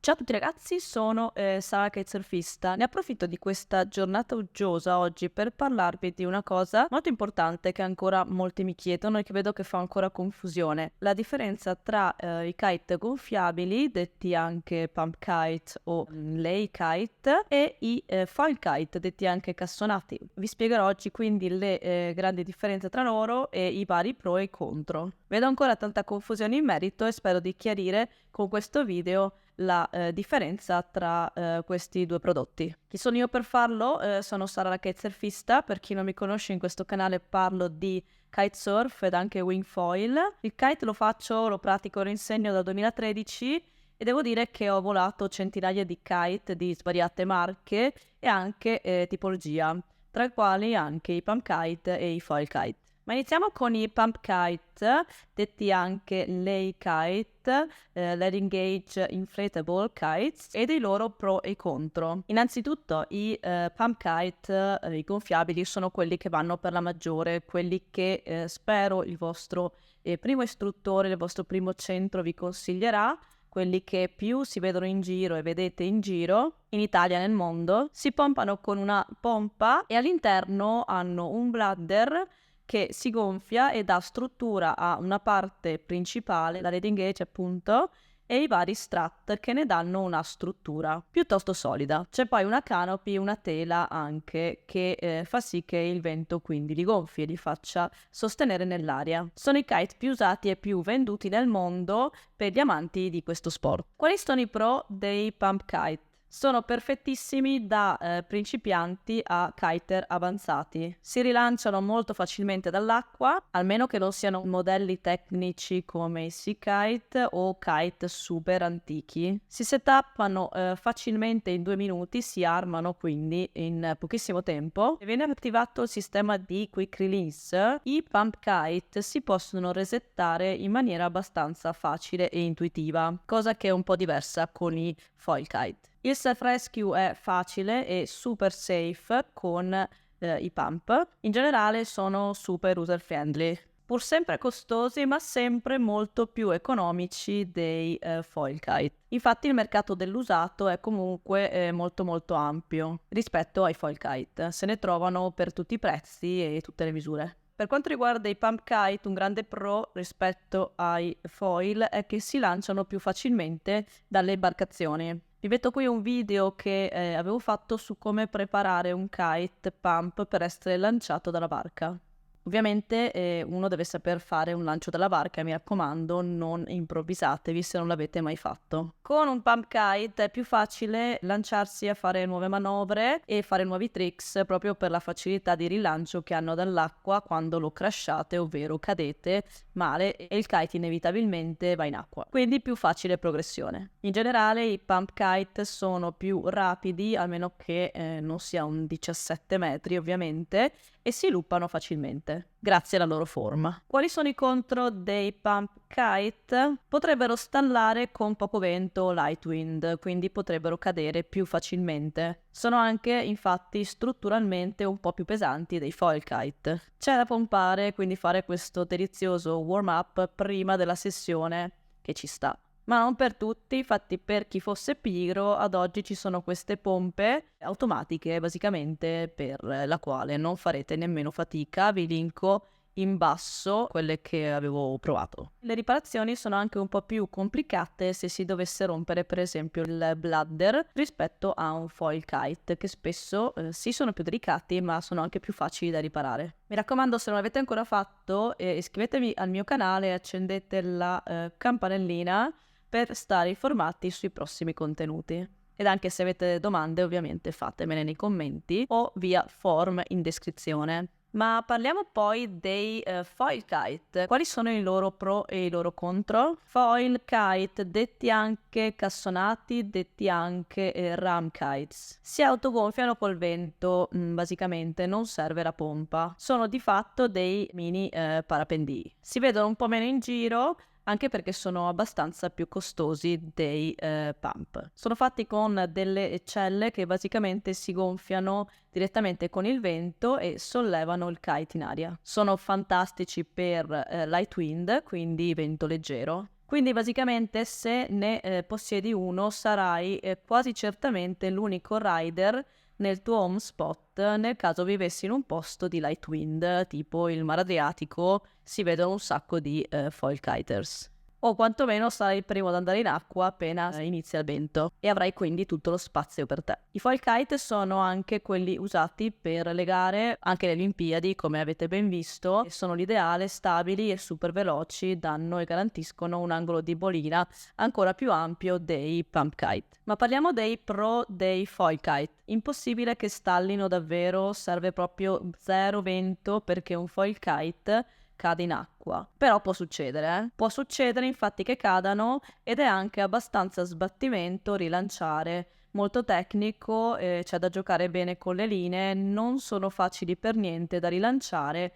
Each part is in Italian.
Ciao a tutti ragazzi, sono Sara Kitesurfista. Ne approfitto di questa giornata uggiosa oggi per parlarvi di una cosa molto importante che ancora molti mi chiedono e che vedo che fa ancora confusione. La differenza tra i kite gonfiabili, detti anche pump kite o lay kite, e i foil kite, detti anche cassonati. Vi spiegherò oggi quindi le grandi differenze tra loro e i vari pro e contro. Vedo ancora tanta confusione in merito e spero di chiarire con questo video la differenza tra questi due prodotti. Chi sono io per farlo? Sono Sara la kitesurfista. Per chi non mi conosce, in questo canale parlo di kitesurf ed anche wingfoil. Il kite lo pratico, lo insegno dal 2013 e devo dire che ho volato centinaia di kite di svariate marche e anche tipologia, tra i quali anche i pump kite e i foil kite. Ma iniziamo con i pump kite, detti anche lay kite, leading gauge inflatable kites, e dei loro pro e contro. Innanzitutto i pump kite, i gonfiabili, sono quelli che vanno per la maggiore, quelli che spero il vostro primo istruttore, il vostro primo centro vi consiglierà, quelli che più si vedono in giro e vedete in giro, in Italia e nel mondo. Si pompano con una pompa e all'interno hanno un bladder che si gonfia e dà struttura a una parte principale, la leading gauge appunto, e i vari strut che ne danno una struttura piuttosto solida. C'è poi una canopy, una tela anche, che fa sì che il vento quindi li gonfi e li faccia sostenere nell'aria. Sono i kite più usati e più venduti nel mondo per gli amanti di questo sport. Quali sono i pro dei pump kite? Sono perfettissimi da principianti a kiter avanzati. Si rilanciano molto facilmente dall'acqua, almeno che non siano modelli tecnici come i Sea Kite o kite super antichi. Si setuppano facilmente in 2 minuti, si armano quindi in pochissimo tempo. E viene attivato il sistema di quick release. I pump kite si possono resettare in maniera abbastanza facile e intuitiva, cosa che è un po' diversa con i foil kite. Il self-rescue è facile e super safe con i pump. In generale sono super user-friendly, pur sempre costosi ma sempre molto più economici dei foil kite. Infatti il mercato dell'usato è comunque molto ampio rispetto ai foil kite. Se ne trovano per tutti i prezzi e tutte le misure. Per quanto riguarda i pump kite, un grande pro rispetto ai foil è che si lanciano più facilmente dalle imbarcazioni. Vi metto qui un video che avevo fatto su come preparare un kite pump per essere lanciato dalla barca. Ovviamente uno deve saper fare un lancio dalla barca, mi raccomando, non improvvisatevi se non l'avete mai fatto. Con un pump kite è più facile lanciarsi a fare nuove manovre e fare nuovi tricks proprio per la facilità di rilancio che hanno dall'acqua quando lo crashate, ovvero cadete male e il kite inevitabilmente va in acqua. Quindi più facile progressione. In generale i pump kite sono più rapidi, almeno che non sia un 17 metri ovviamente, e si luppano facilmente, grazie alla loro forma. Quali sono i contro dei pump kite? Potrebbero stallare con poco vento o light wind, quindi potrebbero cadere più facilmente. Sono anche, infatti, strutturalmente un po' più pesanti dei foil kite. C'è da pompare, quindi fare questo delizioso warm-up prima della sessione, che ci sta. Ma non per tutti, infatti per chi fosse pigro ad oggi ci sono queste pompe automatiche basicamente per la quale non farete nemmeno fatica. Vi linko in basso quelle che avevo provato. Le riparazioni sono anche un po' più complicate se si dovesse rompere per esempio il bladder rispetto a un foil kite, che spesso sì, sono più delicati ma sono anche più facili da riparare. Mi raccomando, se non l'avete ancora fatto, iscrivetevi al mio canale e accendete la campanellina per stare informati sui prossimi contenuti. Ed anche se avete domande, ovviamente fatemele nei commenti o via form in descrizione. Ma parliamo poi dei foil kite. Quali sono i loro pro e i loro contro? Foil kite, detti anche cassonati, detti anche ram kites. Si autogonfiano col vento, basicamente non serve la pompa. Sono di fatto dei mini parapendii. Si vedono un po' meno in giro, anche perché sono abbastanza più costosi dei pump. Sono fatti con delle celle che basicamente si gonfiano direttamente con il vento e sollevano il kite in aria. Sono fantastici per light wind, quindi vento leggero. Quindi basicamente se ne possiedi uno sarai quasi certamente l'unico rider nel tuo home spot nel caso vivessi in un posto di light wind, tipo il Mar Adriatico, si vedono un sacco di foil kiters. O quantomeno sarai il primo ad andare in acqua appena inizia il vento e avrai quindi tutto lo spazio per te. I foil kite sono anche quelli usati per le gare, anche le Olimpiadi, come avete ben visto, e sono l'ideale, stabili e super veloci, danno e garantiscono un angolo di bolina ancora più ampio dei pump kite. Ma parliamo dei pro dei foil kite. Impossibile che stallino davvero, serve proprio zero vento perché un foil kite cade in acqua. Però può succedere, Può succedere infatti che cadano ed è anche abbastanza sbattimento rilanciare. Molto tecnico, c'è da giocare bene con le linee, non sono facili per niente da rilanciare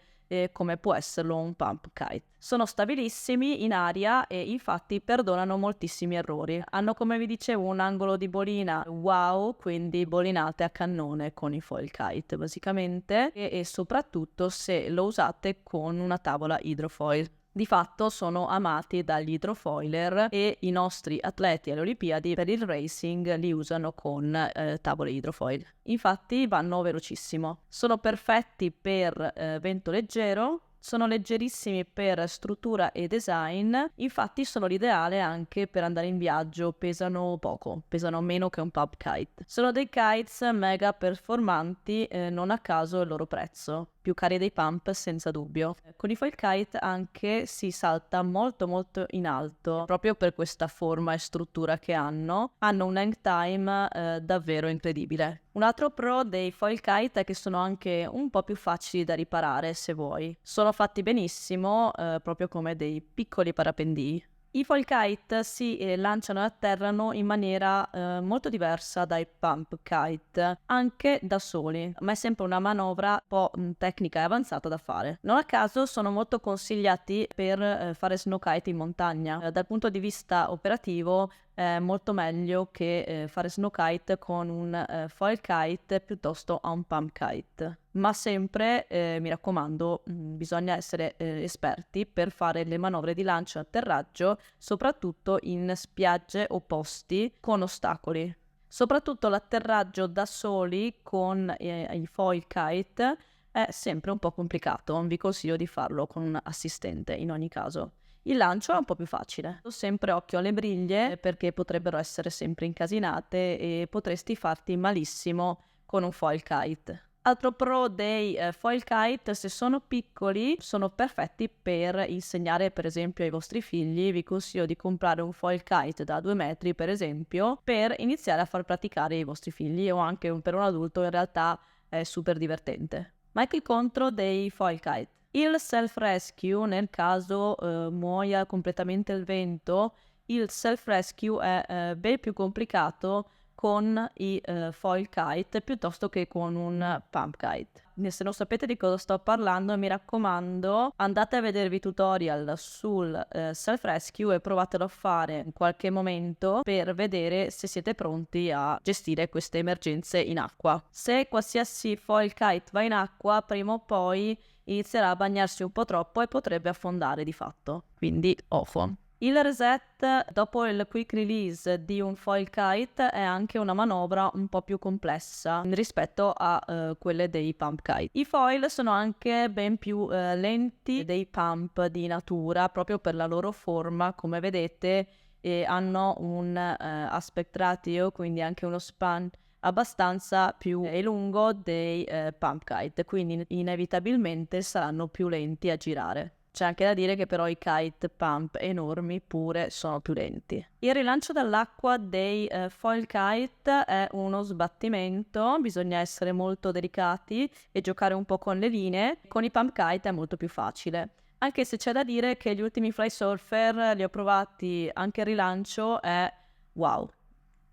come può esserlo un pump kite. Sono stabilissimi in aria e infatti perdonano moltissimi errori. Hanno, come vi dicevo, un angolo di bolina wow, quindi bolinate a cannone con i foil kite basicamente e soprattutto se lo usate con una tavola idrofoil. Di fatto sono amati dagli idrofoiler e i nostri atleti alle Olimpiadi per il racing li usano con tavole idrofoil. Infatti vanno velocissimo. Sono perfetti per vento leggero, sono leggerissimi per struttura e design, infatti sono l'ideale anche per andare in viaggio, pesano poco, pesano meno che un pump kite. Sono dei kites mega performanti, non a caso il loro prezzo, più cari dei pump senza dubbio. Con i foil kite anche si salta molto molto in alto, proprio per questa forma e struttura che hanno un hang time davvero incredibile. Un altro pro dei foil kite è che sono anche un po' più facili da riparare se vuoi. Sono fatti benissimo, proprio come dei piccoli parapendii. I foil kite si lanciano e atterrano in maniera molto diversa dai pump kite, anche da soli, ma è sempre una manovra un po' tecnica e avanzata da fare. Non a caso sono molto consigliati per fare snow kite in montagna. Dal punto di vista operativo è molto meglio che fare snow kite con un foil kite piuttosto a un pump kite. Ma sempre, mi raccomando, bisogna essere esperti per fare le manovre di lancio e atterraggio, soprattutto in spiagge o posti con ostacoli. Soprattutto l'atterraggio da soli con i foil kite è sempre un po' complicato, vi consiglio di farlo con un assistente in ogni caso. Il lancio è un po' più facile. Sempre occhio alle briglie perché potrebbero essere sempre incasinate e potresti farti malissimo con un foil kite. Altro pro dei foil kite, se sono piccoli, sono perfetti per insegnare per esempio ai vostri figli. Vi consiglio di comprare un foil kite da 2 metri per esempio per iniziare a far praticare i vostri figli o anche per un adulto in realtà è super divertente. Ma ecco il contro dei foil kite. Il self-rescue, nel caso muoia completamente il vento, il self-rescue è ben più complicato con i foil kite piuttosto che con un pump kite. Se non sapete di cosa sto parlando, mi raccomando, andate a vedervi tutorial sul self-rescue e provatelo a fare in qualche momento per vedere se siete pronti a gestire queste emergenze in acqua. Se qualsiasi foil kite va in acqua, prima o poi inizierà a bagnarsi un po' troppo e potrebbe affondare di fatto, quindi off. Il reset dopo il quick release di un foil kite è anche una manovra un po' più complessa rispetto a quelle dei pump kite. I foil sono anche ben più lenti dei pump di natura proprio per la loro forma, come vedete, e hanno un aspect ratio, quindi anche uno span abbastanza più lungo dei pump kite, quindi inevitabilmente saranno più lenti a girare. C'è anche da dire che però i kite pump enormi pure sono più lenti. Il rilancio dall'acqua dei foil kite è uno sbattimento, bisogna essere molto delicati e giocare un po' con le linee. Con i pump kite è molto più facile. Anche se c'è da dire che gli ultimi fly surfer li ho provati, anche il rilancio è wow.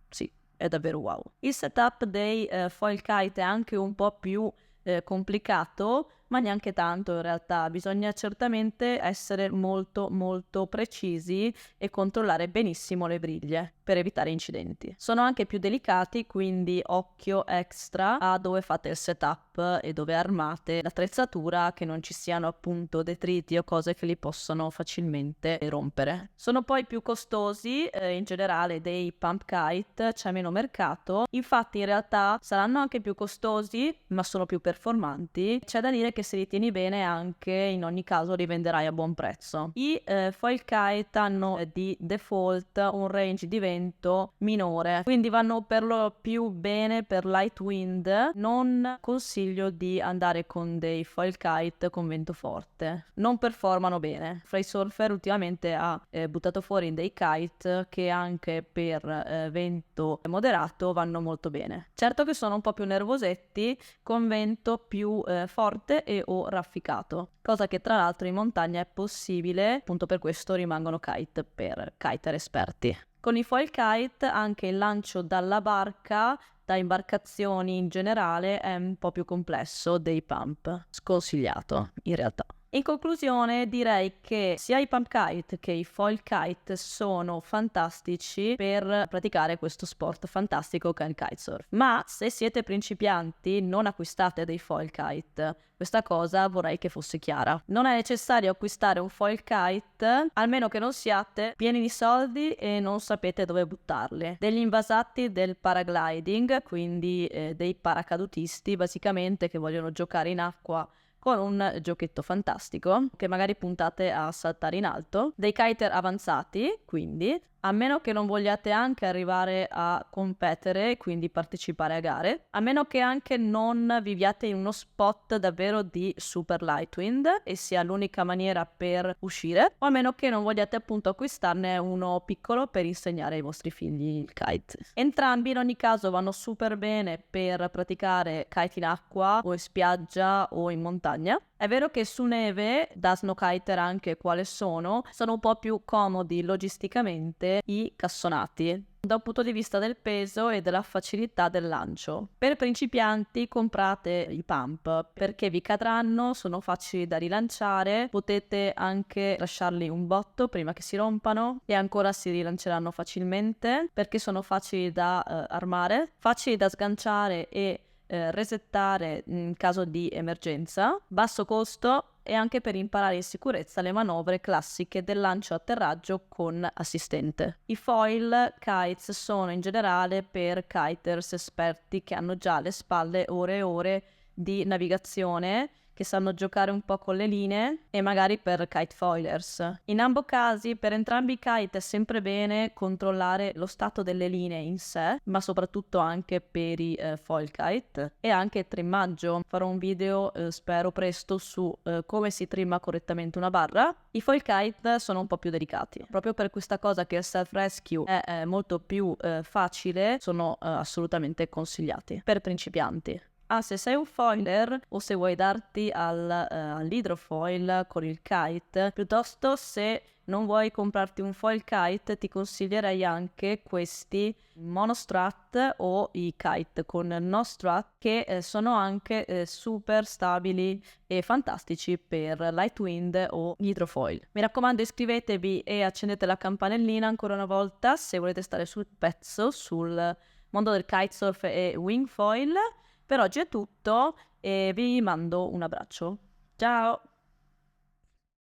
Sì, è davvero wow. Il setup dei foil kite è anche un po' più complicato, ma neanche tanto in realtà. Bisogna certamente essere molto molto precisi e controllare benissimo le briglie per evitare incidenti. Sono anche più delicati, quindi occhio extra a dove fate il setup e dove armate l'attrezzatura, che non ci siano appunto detriti o cose che li possono facilmente rompere. Sono poi più costosi, in generale dei pump kite c'è meno mercato, infatti in realtà saranno anche più costosi ma sono più performanti. C'è da dire che se li tieni bene anche in ogni caso li venderai a buon prezzo. I foil kite hanno di default un range di vento minore, quindi vanno per lo più bene per light wind. Non consiglio di andare con dei foil kite con vento forte, non performano bene. Fly Surfer ultimamente ha buttato fuori dei kite che anche per vento moderato vanno molto bene. Certo che sono un po' più nervosetti con vento più forte e o rafficato, cosa che tra l'altro in montagna è possibile, appunto per questo rimangono kite per kiter esperti. Con i foil kite anche il lancio dalla barca, da imbarcazioni in generale, è un po' più complesso dei pump, sconsigliato in realtà. In conclusione direi che sia i pump kite che i foil kite sono fantastici per praticare questo sport fantastico che è il kitesurf. Ma se siete principianti non acquistate dei foil kite. Questa cosa vorrei che fosse chiara. Non è necessario acquistare un foil kite, almeno che non siate pieni di soldi e non sapete dove buttarli. Degli invasati del paragliding, quindi dei paracadutisti basicamente che vogliono giocare in acqua con un giochetto fantastico che magari puntate a saltare in alto, dei kiter avanzati, quindi a meno che non vogliate anche arrivare a competere, quindi partecipare a gare, a meno che anche non viviate in uno spot davvero di super light wind e sia l'unica maniera per uscire, o a meno che non vogliate appunto acquistarne uno piccolo per insegnare ai vostri figli il kite. Entrambi in ogni caso vanno super bene per praticare kite in acqua o in spiaggia o in montagna. È vero che su neve, da snowkiter anche quale sono un po' più comodi logisticamente i cassonati, da un punto di vista del peso e della facilità del lancio. Per principianti comprate i pump perché vi cadranno, sono facili da rilanciare, potete anche lasciarli un botto prima che si rompano e ancora si rilanceranno facilmente perché sono facili da armare, facili da sganciare e resettare in caso di emergenza, basso costo e anche per imparare in sicurezza le manovre classiche del lancio-atterraggio con assistente. I foil kites sono in generale per kiters esperti che hanno già alle spalle ore e ore di navigazione, che sanno giocare un po' con le linee, e magari per kite foilers. In ambo casi, per entrambi i kite è sempre bene controllare lo stato delle linee in sé, ma soprattutto anche per i foil kite e anche il trimmaggio. Farò un video, spero presto, su come si trimma correttamente una barra. I foil kite sono un po' più delicati. Proprio per questa cosa che il self-rescue è molto più facile, sono assolutamente consigliati per principianti. Se sei un foiler o se vuoi darti all'hydrofoil con il kite, piuttosto se non vuoi comprarti un foil kite ti consiglierei anche questi monostrut o i kite con no strut che sono anche super stabili e fantastici per light wind o hydrofoil. Mi raccomando, iscrivetevi e accendete la campanellina ancora una volta se volete stare sul pezzo sul mondo del kitesurf e wingfoil. Per oggi è tutto e vi mando un abbraccio. Ciao!